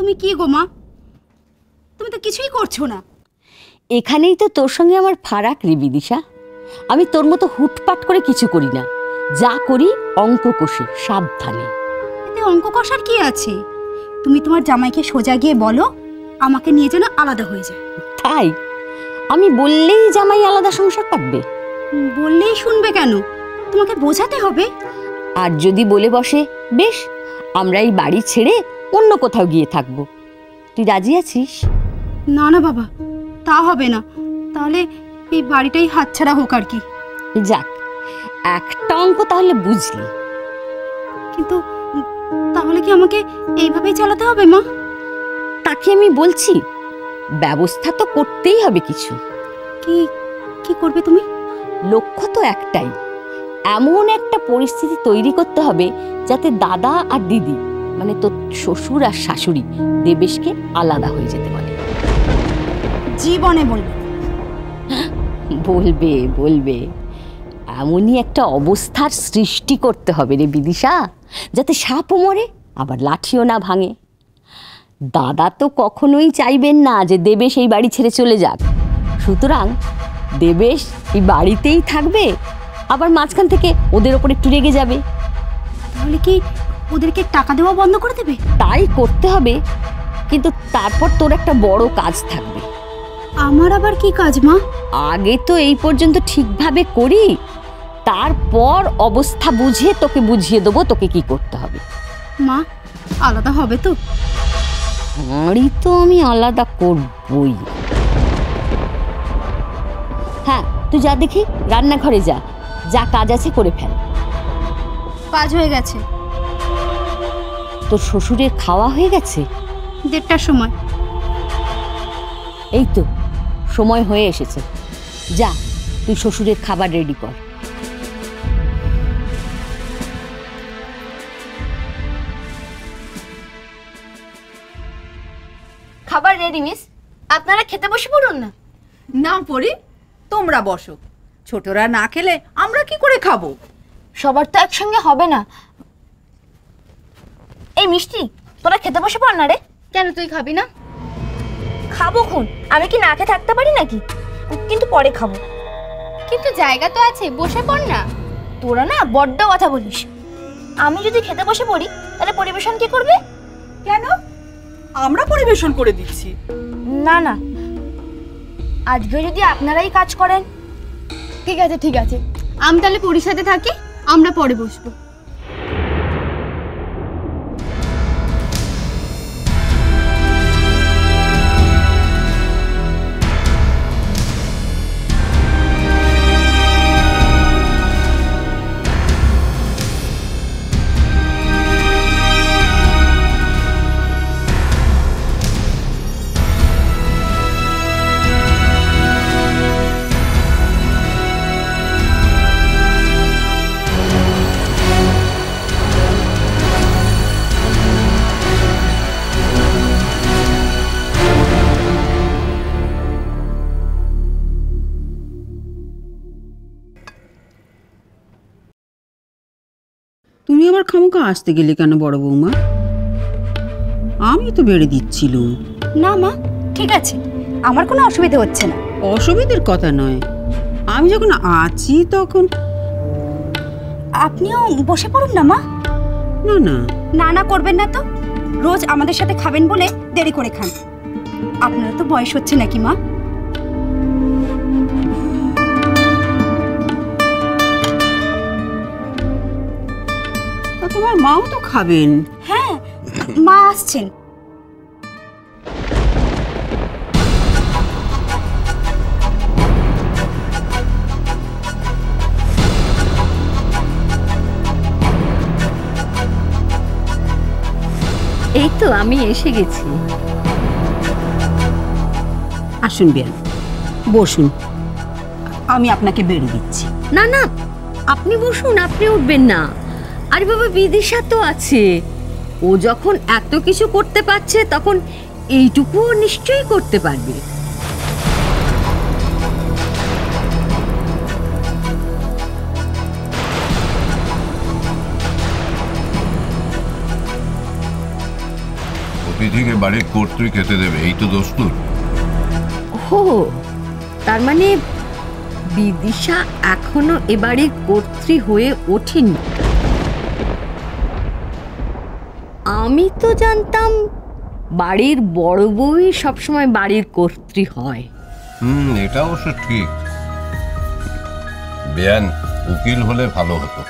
তুমি কি গো মা, তুমি তো কিছুই করছো না। এখানেই তো তোর সঙ্গে আমার ফারাক রে বিদিশা। আমি তোর মতো হুটপাট করে কিছু করি না, যা করি অঙ্ক কষে সাবধানে। এতে অঙ্ক কষার কি আছে? তুমি তোমার জামাইকে সোজা গিয়ে বলো আমাকে নিয়ে যেন আলাদা হয়ে যায়। তাই আমি বললেই জামাই আলাদা সংসার পাতবে? বললেই শুনবে কেন? তোমাকে বোঝাতে হবে। আর যদি বলে বসে বেশ আমরা এই বাড়ি ছেড়ে অন্য কোথাও গিয়ে থাকবো, তুই রাজি আছিস? না না বাবা, তা হবে না। তাহলে এই বাড়িটাই হাতছাড়া হোক আর কি। যাক, একটা অঙ্ক তাহলে বুঝলি। কিন্তু তাহলে কি আমাকে এইভাবেই চালাতে হবে মা? তাকে আমি বলছি ব্যবস্থা তো করতেই হবে কিছু। কি কি করবে তুমি? লক্ষ্য তো একটাই, এমন একটা পরিস্থিতি তৈরি করতে হবে যাতে দাদা আর দিদি মানে তোর শ্বশুর আর শাশুড়ি দেবেশকে আলাদা হয়ে যেতে বলে। জীবনে বলবে? বলবে বলবে। এমনই একটা অবস্থার সৃষ্টি করতে হবে রে বিদিশা, যাতে সাপও মরে আবার লাঠিও না ভাঙে। দাদা তো কখনোই চাইবেন না যে দেবেশ এই বাড়ি ছেড়ে চলে যাক, সুতরাং দেবেশ এই বাড়িতেই থাকবে, আবার মাঝখান থেকে ওদের ওপর একটু রেগে যাবে। তাহলে কি ওদেরকে টাকা দেওয়া বন্ধ করে দেবে? তাই করতে হবে, কিন্তু তারপর তোর একটা বড় কাজ থাকবে। আমার আবার কি কাজ মা? আগে তো এই পর্যন্ত ঠিকভাবে করি, তারপর অবস্থা বুঝে তোকে বুঝিয়ে দেবো তোকে কি করতে হবে। মা, আলাদা হবে তো? হাঁড়ি তো আমি আলাদা করবই। হ্যাঁ, তুই যা দেখি রান্নাঘরে যা, যা কাজ আছে করে ফেল। কাজ হয়ে গেছে। তোর শ্বশুরের খাওয়া হয়ে গেছে? 1:30টার সময়। এই তো সময় হয়ে এসেছে, যা তুই শ্বশুরের খাবার রেডি কর। খাবার রেডি মিস, আপনারা খেতে বসে পড়ুন না। না পড়ি, তোমরা বসো। ছোটরা না খেলে আমরা কি করে খাবো? সবার তো একসঙ্গে হবে না। এই মিষ্টি, তোরা খেতে বসে পড় না রে। কেন তুই খাবি না? খাবো খুন, আমি কি না খেয়ে থাকতে পারি নাকি? কিন্তু পরে খাবো। কিন্তু জায়গা তো আছে, বসে পড় না। তোরা না বড্ড কথা বলিস। আমি যদি খেতে বসে পড়ি তাহলে পরিবেশন কে করবে? কেন? আমরা পরিবেশন করে দিচ্ছি। না না, আজকে যদি আপনারাই কাজ করেন। ঠিক আছে ঠিক আছে, আমি তাহলে পরিষদে থাকি, আমরা পরে বসবো। তুমি আবার খামোকা আসতে গেলে কেন বড় বৌমা? আমি তো বেড়ে দিচ্ছিলুম। না মা, ঠিক আছে, আমার কোনো অসুবিধা হচ্ছে না। অসুবিধার কথা নয়, আমি যখন আছি তখন। আপনিও বসে পড়ুন না মা। না না না না করবেন না তো, রোজ আমাদের সাথে খাবেন বলে দেরি করে খান। আপনারা তো বয়স হচ্ছে নাকি মা? তোমার মাও তো খাবেন। হ্যাঁ, মা আসছেন। এই তো আমি এসে গেছি। আসুন বেন, বসুন, আমি আপনাকে বেড়ে দিচ্ছি। না না, আপনি বসুন, আপনি উঠবেন না। আরে বাবা, বিদিশা তো আছে, ও যখন এত কিছু করতে পারছে তখন এইটুকুও নিশ্চয়ই করতে পারবে। তিথিকে বাড়ির কর্ত্রী খেতে দেবে, এই তো দস্তুর। ও তার মানে বিদিশা এখনো এবাড়ির কর্ত্রী হয়ে ওঠেনি। আমি তো জানতাম বাড়ির বড় বউই সবসময় বাড়ির কর্ত্রী হয়। এটা অবশ্য ঠিক। বেয়ান উকিল হলে ভালো হতো।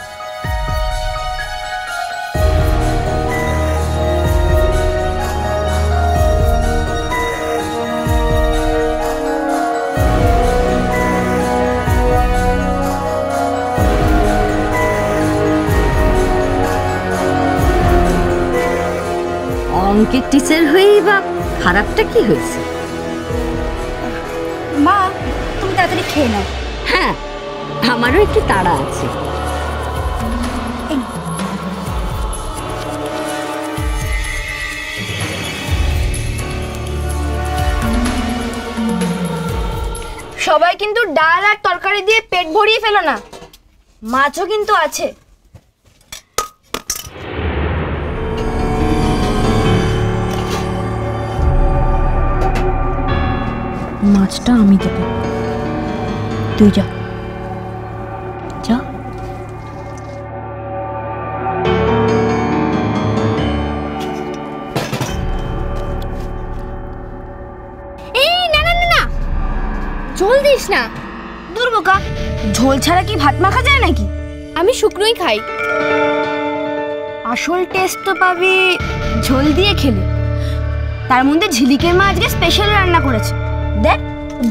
অঙ্কের টিচার হয়েই বা খারাপটা কি হয়েছে? মা তুমি তাড়াতাড়ি খেয়ে নাও। হ্যাঁ, আমারও একটু তাড়া আছে। সবাই কিন্তু ডাল আর তরকারি দিয়ে পেট ভরিয়ে ফেলো না, মাছও কিন্তু আছে। মাছটা আমি দেবো, তুই যা যা। এই না না না না, ঝোল দিস না। দুর্বোকা, ঝোল ছাড়া কি ভাত মাখা যায় নাকি? আমি শুকনোই খাই। আসল টেস্ট তো পাবি ঝোল দিয়ে খেলে। তার মধ্যে ঝিলিকের মা আজকে স্পেশাল রান্না করেছে, দেখ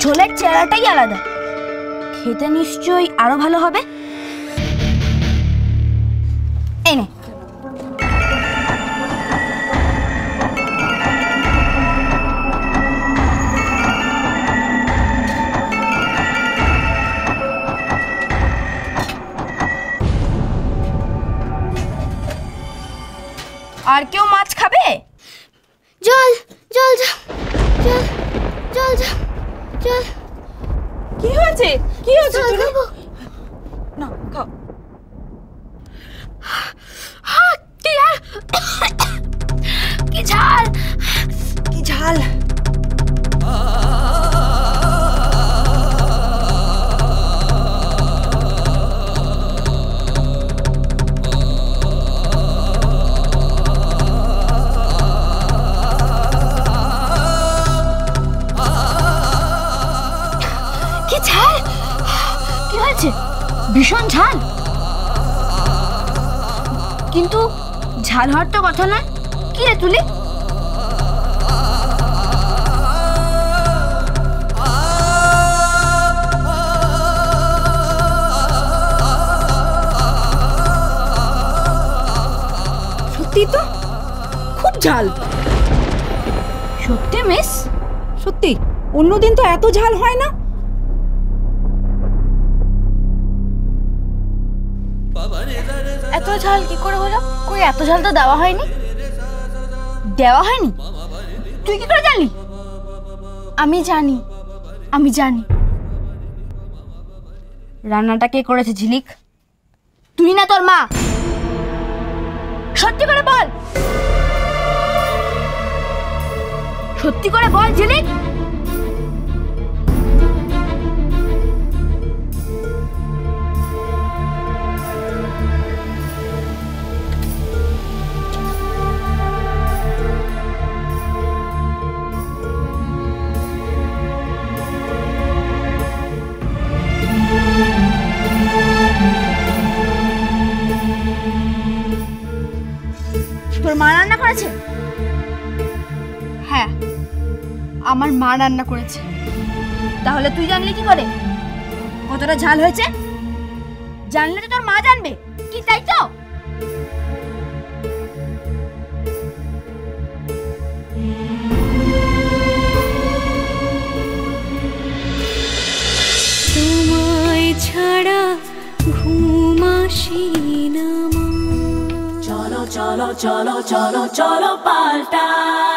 ঝোলের চেহারাটাই আলাদা, খেতে নিশ্চয়ই আরো ভালো হবে। এই নে। আর কেউ মাছ খাবে? জল জল জল জল জল জল। কি হয়েছে? কি হয়েছে? না খাও। কি ঝাল, কি ঝাল। কি ঝাল, কি হয়েছে? ভীষণ ঝাল। কিন্তু ঝাল হওয়ার তো কথা নয়। কি রে তুলি? সত্যি তো খুব ঝাল। সত্যি মিস? সত্যি, অন্যদিন তো এত ঝাল হয় না। এত ঝাল কি করে হলো? কই এত ঝাল তো দেওয়া হয়নি। দেওয়া হয়নি? তুই কি করে জানলি? আমি জানি, আমি জানি। রান্নাটা কে করেছে ঝিলিক? তুই না তোর মা? সত্যি করে বল, সত্যি করে বল ঝিলিক। তোর মা রান্না করেছে? হ্যাঁ, আমার মা রান্না করেছে। তাহলে তুই জানলি কি করে কতটা ঝাল হয়েছে? জানলে তো তোর মা জানবে কি, তাই তো? তোমায় ছাড়া ঘুম আসি না। চলো চলো চলো চলো চলো পাল্টাই।